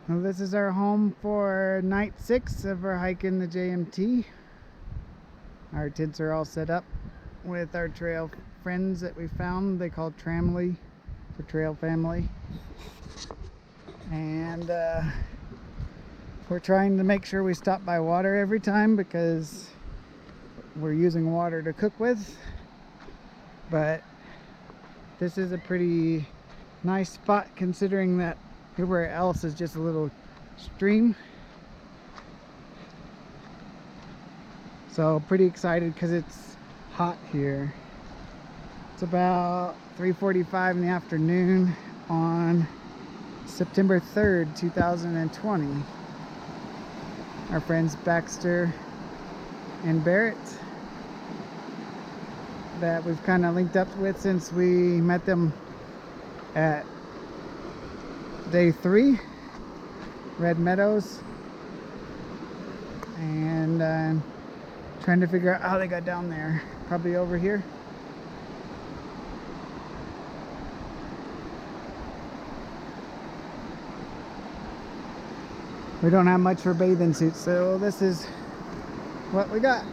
Well, this is our home for night 6 of our hike in the JMT. Our tents are all set up with our trail friends that we found. They call Tramley for trail family. And we're trying to make sure we stop by water every time because we're using water to cook with. But this is a pretty nice spot considering that everywhere else is just a little stream. So pretty excited because it's hot here. It's about 3:45 in the afternoon on September 3rd, 2020. Our friends Baxter and Barrett that we've kind of linked up with since we met them at day 3, Red Meadows, and trying to figure out how they got down there. Probably over here. We don't have much for bathing suits, so this is what we got.